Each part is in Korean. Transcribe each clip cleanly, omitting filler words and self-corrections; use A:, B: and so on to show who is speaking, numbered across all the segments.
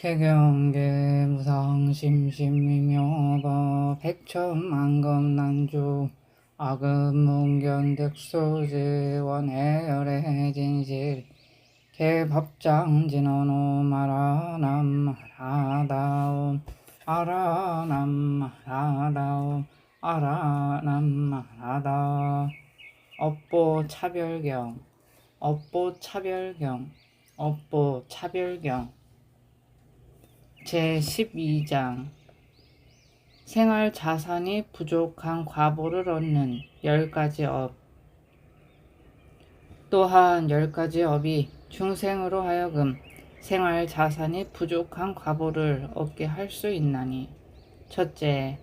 A: 개경계 무상심심미묘거 백천만금난주 아급문견득소지 원해열의 진실 개법장진언오 아라남마라다옴 아라남마라다옴 아라남마라다 업보차별경 업보차별경 업보차별경 제12장 생활 자산이 부족한 과보를 얻는 10가지 업. 또한 10가지 업이 중생으로 하여금 생활 자산이 부족한 과보를 얻게 할 수 있나니, 첫째,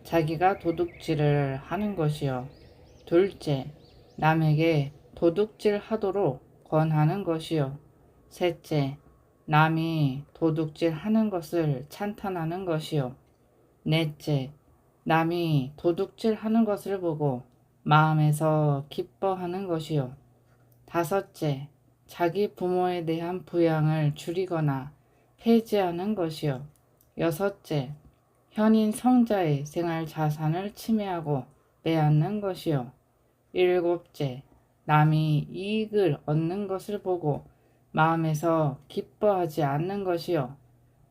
A: 자기가 도둑질을 하는 것이요. 둘째, 남에게 도둑질 하도록 권하는 것이요. 셋째, 남이 도둑질 하는 것을 찬탄하는 것이요. 넷째, 남이 도둑질 하는 것을 보고 마음에서 기뻐하는 것이요. 다섯째, 자기 부모에 대한 부양을 줄이거나 폐지하는 것이요. 여섯째, 현인 성자의 생활 자산을 침해하고 빼앗는 것이요. 일곱째, 남이 이익을 얻는 것을 보고 마음에서 기뻐하지 않는 것이요.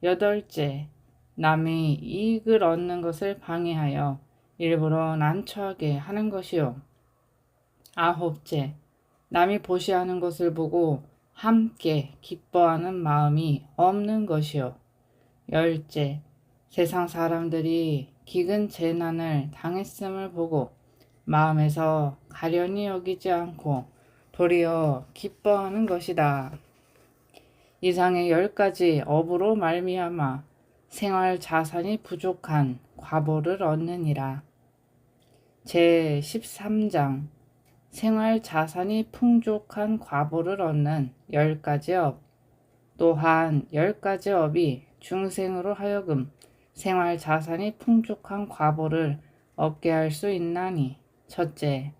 A: 여덟째, 남이 이익을 얻는 것을 방해하여 일부러 난처하게 하는 것이요. 아홉째, 남이 보시하는 것을 보고 함께 기뻐하는 마음이 없는 것이요. 열째, 세상 사람들이 기근 재난을 당했음을 보고 마음에서 가련히 여기지 않고 도리어 기뻐하는 것이다. 이상의 10가지 업으로 말미암아 생활 자산이 부족한 과보를 얻느니라. 제13장 생활 자산이 풍족한 과보를 얻는 10가지 업. 또한 10가지 업이 중생으로 하여금 생활 자산이 풍족한 과보를 얻게 할 수 있나니, 첫째,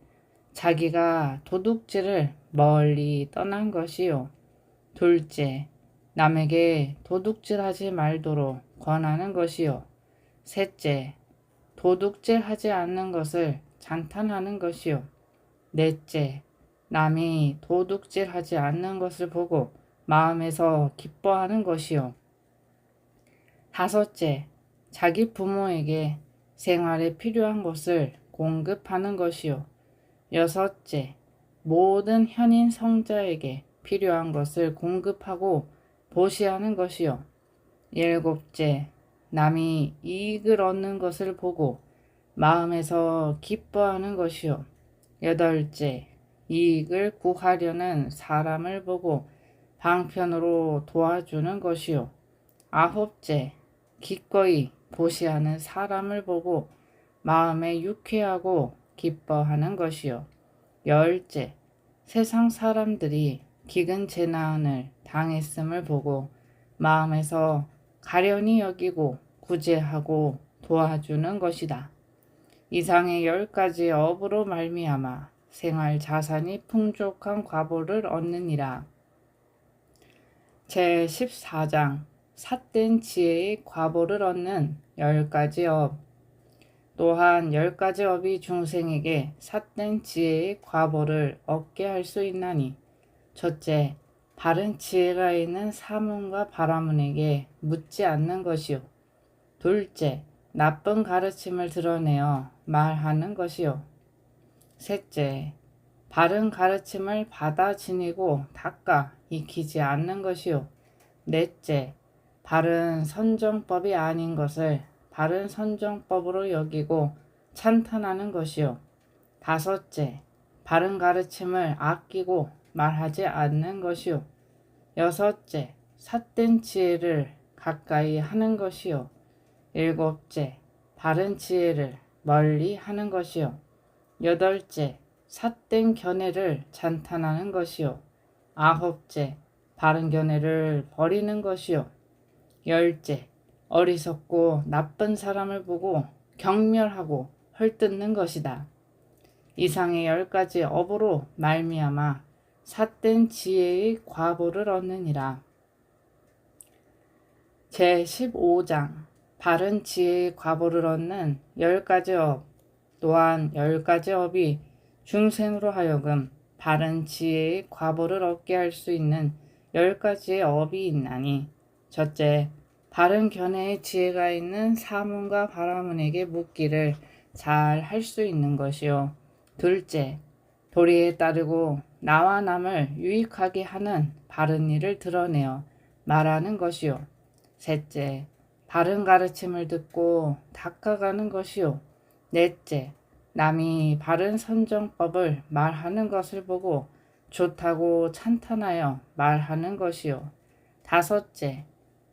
A: 자기가 도둑질을 멀리 떠난 것이요. 둘째, 남에게 도둑질하지 말도록 권하는 것이요. 셋째, 도둑질하지 않는 것을 찬탄하는 것이요. 넷째, 남이 도둑질하지 않는 것을 보고 마음에서 기뻐하는 것이요. 다섯째, 자기 부모에게 생활에 필요한 것을 공급하는 것이요. 여섯째, 모든 현인 성자에게 필요한 것을 공급하고 보시하는 것이요. 일곱째, 남이 이익을 얻는 것을 보고 마음에서 기뻐하는 것이요. 여덟째, 이익을 구하려는 사람을 보고 방편으로 도와주는 것이요. 아홉째, 기꺼이 보시하는 사람을 보고 마음에 유쾌하고 기뻐하는 것이요. 열째, 세상 사람들이 기근 재난을 당했음을 보고 마음에서 가련히 여기고 구제하고 도와주는 것이다. 이상의 10가지 업으로 말미암아 생활 자산이 풍족한 과보를 얻느니라. 제14장 삿된 지혜의 과보를 얻는 10가지 업. 또한 10가지 업이 중생에게 삿된 지혜의 과보를 얻게 할 수 있나니, 첫째, 바른 지혜가 있는 사문과 바라문에게 묻지 않는 것이요. 둘째, 나쁜 가르침을 드러내어 말하는 것이요. 셋째, 바른 가르침을 받아 지니고 닦아 익히지 않는 것이요. 넷째, 바른 선정법이 아닌 것을 바른 선정법으로 여기고 찬탄하는 것이요. 다섯째, 바른 가르침을 아끼고 말하지 않는 것이요. 여섯째, 삿된 지혜를 가까이 하는 것이요. 일곱째, 바른 지혜를 멀리 하는 것이요. 여덟째, 삿된 견해를 찬탄하는 것이요. 아홉째, 바른 견해를 버리는 것이요. 열째, 어리석고 나쁜 사람을 보고 경멸하고 헐뜯는 것이다. 이상의 10가지 업으로 말미암아 삿된 지혜의 과보를 얻느니라. 제15장 바른 지혜의 과보를 얻는 10가지 업. 또한 10가지 업이 중생으로 하여금 바른 지혜의 과보를 얻게 할 수 있는 10가지의 업이 있나니, 첫째, 바른 견해의 지혜가 있는 사문과 바라문에게 묻기를 잘 할 수 있는 것이요. 둘째, 도리에 따르고 나와 남을 유익하게 하는 바른 일을 드러내어 말하는 것이요. 셋째, 바른 가르침을 듣고 닦아가는 것이요. 넷째, 남이 바른 선정법을 말하는 것을 보고 좋다고 찬탄하여 말하는 것이요. 다섯째,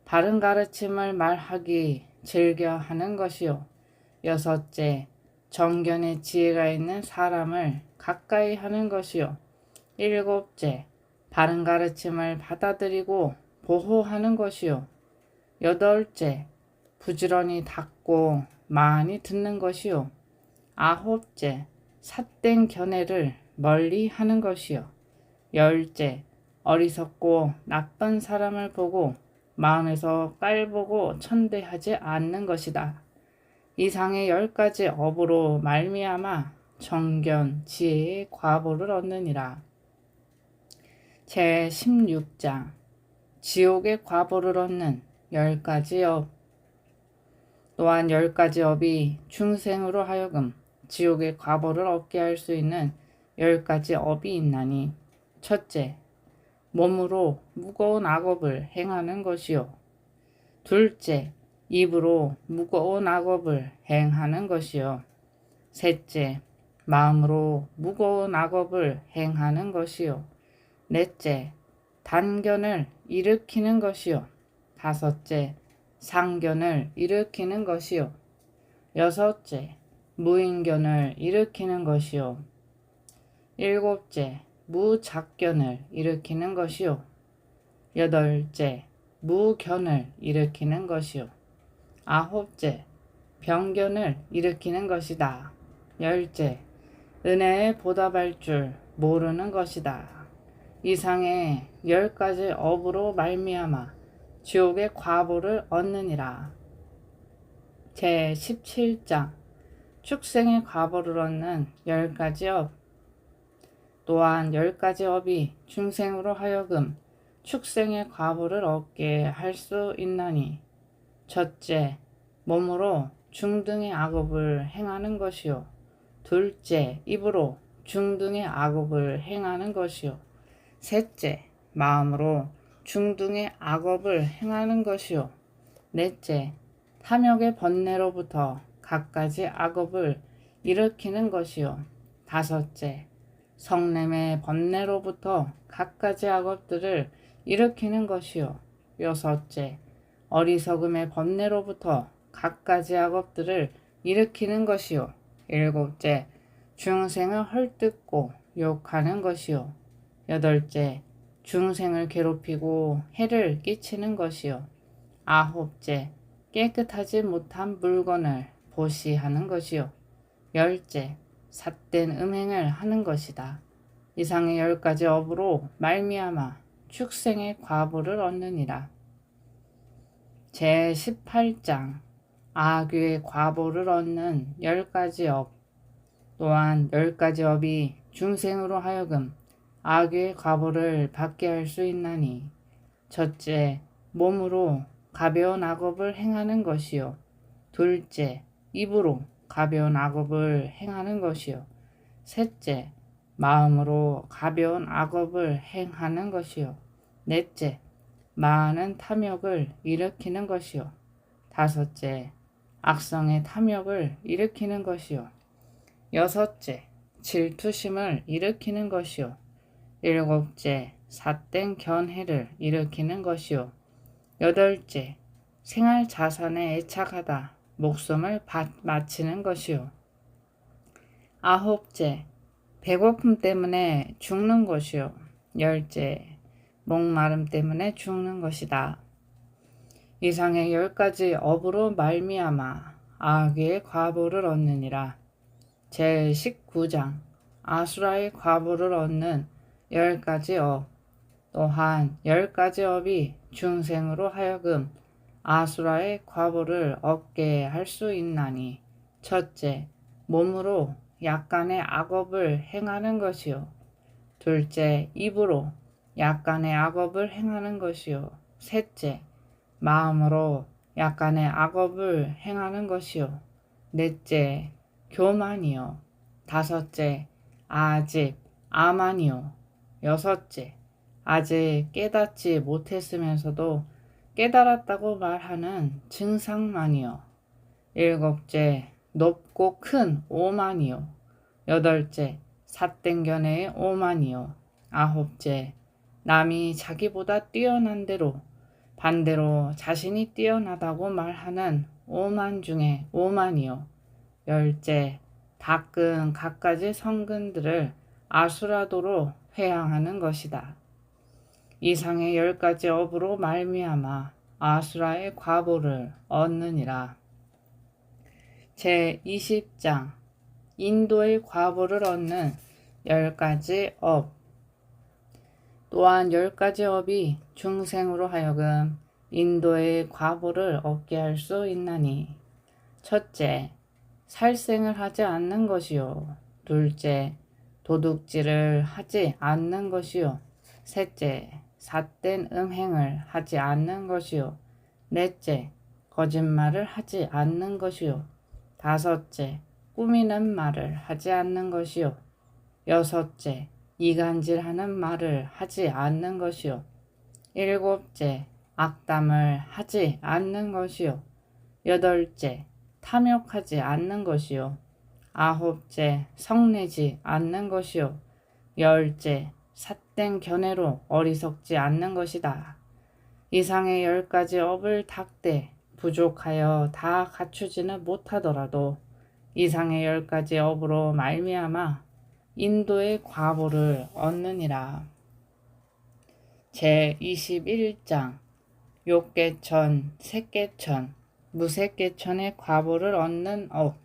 A: 바른 가르침을 말하기 즐겨 하는 것이요. 여섯째, 정견의 지혜가 있는 사람을 가까이 하는 것이요. 일곱째, 바른 가르침을 받아들이고 보호하는 것이요. 여덟째, 부지런히 닦고 많이 듣는 것이요. 아홉째, 삿된 견해를 멀리 하는 것이요. 열째, 어리석고 나쁜 사람을 보고 마음에서 깔보고 천대하지 않는 것이다. 이상의 10가지 업으로 말미암아 정견, 지혜의 과보를 얻느니라. 제16장 지옥의 과보를 얻는 10가지 업. 또한 10가지 업이 중생으로 하여금 지옥의 과보를 얻게 할 수 있는 10가지 업이 있나니, 첫째, 몸으로 무거운 악업을 행하는 것이요. 둘째, 입으로 무거운 악업을 행하는 것이요. 셋째, 마음으로 무거운 악업을 행하는 것이요. 넷째, 단견을 일으키는 것이요. 다섯째, 상견을 일으키는 것이요. 여섯째, 무인견을 일으키는 것이요. 일곱째, 무작견을 일으키는 것이요. 여덟째, 무견을 일으키는 것이요. 아홉째, 병견을 일으키는 것이다. 열째, 은혜에 보답할 줄 모르는 것이다. 이상의 10가지 업으로 말미암아 지옥의 과보를 얻느니라. 제17장 축생의 과보를 얻는 10가지 업. 또한 10가지 업이 중생으로 하여금 축생의 과보를 얻게 할 수 있나니, 첫째, 몸으로 중등의 악업을 행하는 것이요. 둘째, 입으로 중등의 악업을 행하는 것이요. 셋째, 마음으로 중등의 악업을 행하는 것이요. 넷째, 탐욕의 번뇌로부터 갖가지 악업을 일으키는 것이요. 다섯째, 성냄의 번뇌로부터 갖가지 악업들을 일으키는 것이요. 여섯째, 어리석음의 번뇌로부터 갖가지 악업들을 일으키는 것이요. 일곱째, 중생을 헐뜯고 욕하는 것이요. 여덟째, 중생을 괴롭히고 해를 끼치는 것이요. 아홉째, 깨끗하지 못한 물건을 보시하는 것이요. 열째, 삿된 음행을 하는 것이다. 이상의 10가지 업으로 말미암아 축생의 과보를 얻느니라. 제18장 악귀의 과보를 얻는 10가지 업. 또한 10가지 업이 중생으로 하여금 악귀의 과보를 받게 할 수 있나니, 첫째, 몸으로 가벼운 악업을 행하는 것이요. 둘째, 입으로 가벼운 악업을 행하는 것이요. 셋째, 마음으로 가벼운 악업을 행하는 것이요. 넷째, 많은 탐욕을 일으키는 것이요. 다섯째, 악성의 탐욕을 일으키는 것이요. 여섯째, 질투심을 일으키는 것이요. 일곱째, 삿된 견해를 일으키는 것이요. 여덟째, 생활 자산에 애착하다 목숨을 바치는 것이요. 아홉째, 배고픔 때문에 죽는 것이요. 열째, 목마름 때문에 죽는 것이다. 이상의 10가지 업으로 말미암아 악의 과보를 얻느니라. 제19장 아수라의 과보를 얻는 10가지 업. 또한 10가지 업이 중생으로 하여금 아수라의 과보를 얻게 할 수 있나니 첫째, 몸으로 약간의 악업을 행하는 것이요. 둘째, 입으로 약간의 악업을 행하는 것이요. 셋째, 마음으로 약간의 악업을 행하는 것이요. 넷째, 교만이요. 다섯째, 아집, 아만이요. 여섯째, 아직 깨닫지 못했으면서도 깨달았다고 말하는 증상만이요. 일곱째, 높고 큰 오만이요. 여덟째, 삿된 견해의 오만이요. 아홉째, 남이 자기보다 뛰어난 대로 반대로 자신이 뛰어나다고 말하는 오만 중에 오만이요. 열째, 다끈 갖가지 성근들을 아수라도로 회양하는 것이다. 이상의 10가지 업으로 말미암아 아수라의 과보를 얻느니라. 제20장 인도의 과보를 얻는 10가지 업. 또한 10가지 업이 중생으로 하여금 인도의 과보를 얻게 할 수 있나니 첫째, 살생을 하지 않는 것이요. 둘째, 도둑질을 하지 않는 것이요. 셋째, 삿된 음행을 하지 않는 것이요. 넷째, 거짓말을 하지 않는 것이요. 다섯째, 꾸미는 말을 하지 않는 것이요. 여섯째, 이간질하는 말을 하지 않는 것이요. 일곱째, 악담을 하지 않는 것이요. 여덟째, 탐욕하지 않는 것이요. 아홉째, 성내지 않는 것이요. 열째, 삿된 견해로 어리석지 않는 것이다. 이상의 10가지 업을 닦되 부족하여 다 갖추지는 못하더라도 이상의 10가지 업으로 말미암아 인도의 과보를 얻느니라. 제21장 욕계천, 색계천, 무색계천의 과보를 얻는 업.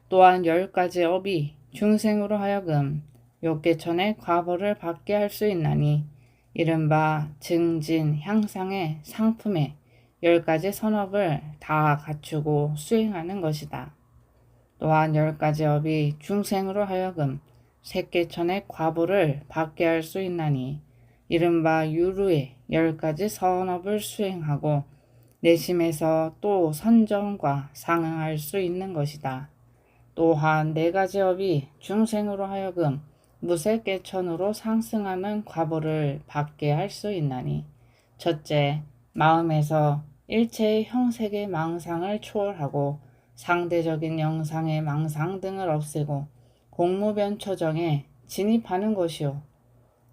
A: 또한 10가지 업이 중생으로 하여금 욕계천의 과보를 받게 할 수 있나니 이른바 증진 향상의 상품의 10가지 선업을 다 갖추고 수행하는 것이다. 또한 10가지 업이 중생으로 하여금 색계천의 과보를 받게 할 수 있나니 이른바 유루의 10가지 선업을 수행하고 내심에서 또 선정과 상응할 수 있는 것이다. 또한 4가지 업이 중생으로 하여금 무색계천으로 상승하는 과보를 받게 할 수 있나니 첫째, 마음에서 일체의 형색의 망상을 초월하고 상대적인 영상의 망상 등을 없애고 공무변초정에 진입하는 것이요.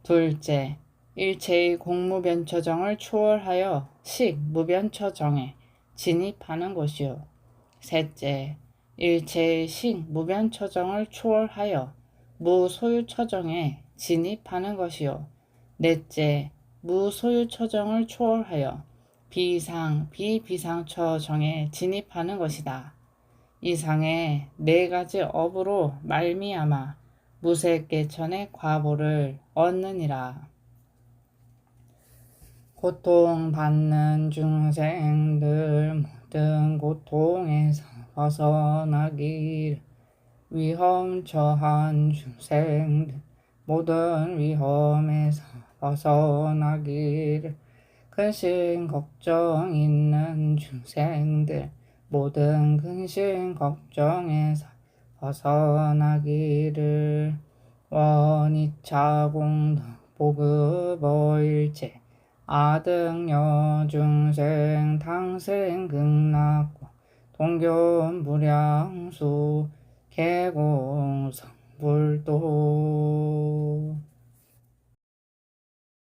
A: 둘째, 일체의 공무변초정을 초월하여 식무변초정에 진입하는 것이요. 셋째, 일체의 식무변초정을 초월하여 무소유처정에 진입하는 것이요. 넷째, 무소유처정을 초월하여 비비상처정에 진입하는 것이다. 이상의 4가지 업으로 말미암아 무색계천의 과보를 얻느니라. 고통받는 중생들 모든 고통에서 벗어나기를, 위험 처한 중생들 모든 위험에서 벗어나기를, 근심 걱정 있는 중생들 모든 근심 걱정에서 벗어나기를, 원이차 공덕 보급어일체 아등여 중생 당생 극락고 동견 무량수 개공성불도.